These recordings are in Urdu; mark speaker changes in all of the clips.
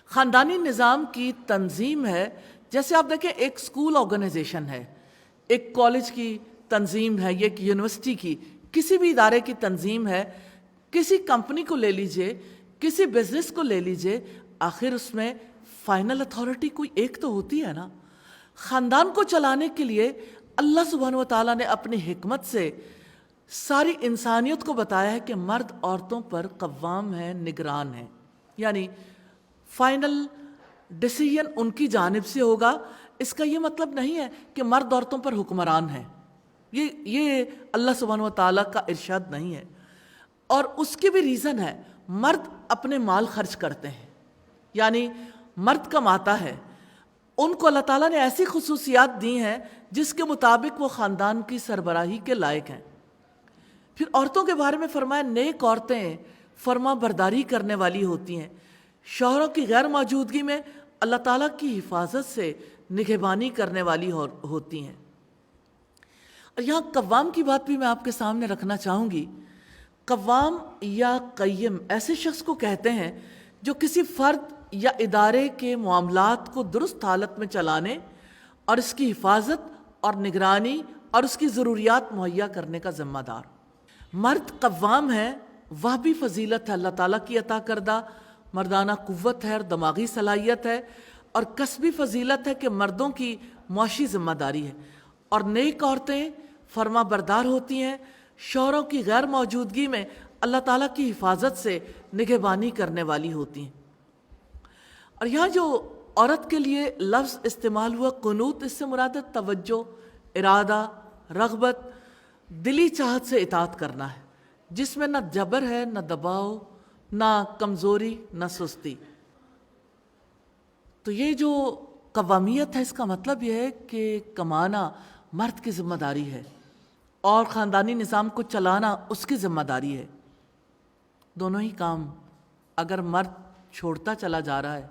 Speaker 1: خاندانی نظام کی تنظیم ہے، جیسے آپ دیکھیں ایک اسکول آرگنائزیشن ہے، ایک کالج کی تنظیم ہے، ایک یونیورسٹی کی، کسی بھی ادارے کی تنظیم ہے، کسی کمپنی کو لے لیجئے، کسی بزنس کو لے لیجئے، آخر اس میں فائنل اتھارٹی کوئی ایک تو ہوتی ہے نا۔ خاندان کو چلانے کے لیے اللہ سبحانہ و تعالیٰ نے اپنی حکمت سے ساری انسانیت کو بتایا ہے کہ مرد عورتوں پر قوام ہیں، نگران ہیں، یعنی فائنل ڈیسیژن ان کی جانب سے ہوگا۔ اس کا یہ مطلب نہیں ہے کہ مرد عورتوں پر حکمران ہے، یہ اللہ سبحانہ و تعالیٰ کا ارشاد نہیں ہے۔ اور اس کی بھی ریزن ہے، مرد اپنے مال خرچ کرتے ہیں، یعنی مرد کماتا ہے، ان کو اللہ تعالیٰ نے ایسی خصوصیات دی ہیں جس کے مطابق وہ خاندان کی سربراہی کے لائق ہیں۔ پھر عورتوں کے بارے میں فرمایا نیک عورتیں فرما برداری کرنے والی ہوتی ہیں، شوہروں کی غیر موجودگی میں اللہ تعالیٰ کی حفاظت سے نگہبانی کرنے والی ہوتی ہیں۔ اور یہاں قوام کی بات بھی میں آپ کے سامنے رکھنا چاہوں گی۔ قوام یا قیم ایسے شخص کو کہتے ہیں جو کسی فرد یا ادارے کے معاملات کو درست حالت میں چلانے اور اس کی حفاظت اور نگرانی اور اس کی ضروریات مہیا کرنے کا ذمہ دار۔ مرد قوام ہے، وہ بھی فضیلت ہے، اللہ تعالیٰ کی عطا کردہ مردانہ قوت ہے اور دماغی صلاحیت ہے، اور کسبی فضیلت ہے کہ مردوں کی معاشی ذمہ داری ہے۔ اور نیک عورتیں فرما بردار ہوتی ہیں، شوہروں کی غیر موجودگی میں اللہ تعالیٰ کی حفاظت سے نگہبانی کرنے والی ہوتی ہیں۔ اور یہاں جو عورت کے لیے لفظ استعمال ہوا قنوت، اس سے مراد توجہ، ارادہ، رغبت، دلی چاہت سے اطاعت کرنا ہے، جس میں نہ جبر ہے، نہ دباؤ، نہ کمزوری، نہ سستی۔ تو یہ جو قوامیت ہے، اس کا مطلب یہ ہے کہ کمانا مرد کی ذمہ داری ہے اور خاندانی نظام کو چلانا اس کی ذمہ داری ہے۔ دونوں ہی کام اگر مرد چھوڑتا چلا جا رہا ہے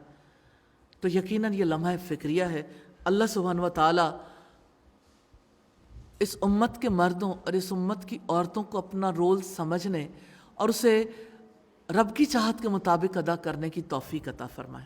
Speaker 1: تو یقیناً یہ لمحہ فکریہ ہے۔ اللہ سبحانہ و تعالیٰ اس امت کے مردوں اور اس امت کی عورتوں کو اپنا رول سمجھنے اور اسے رب کی چاہت کے مطابق ادا کرنے کی توفیق عطا فرمائے۔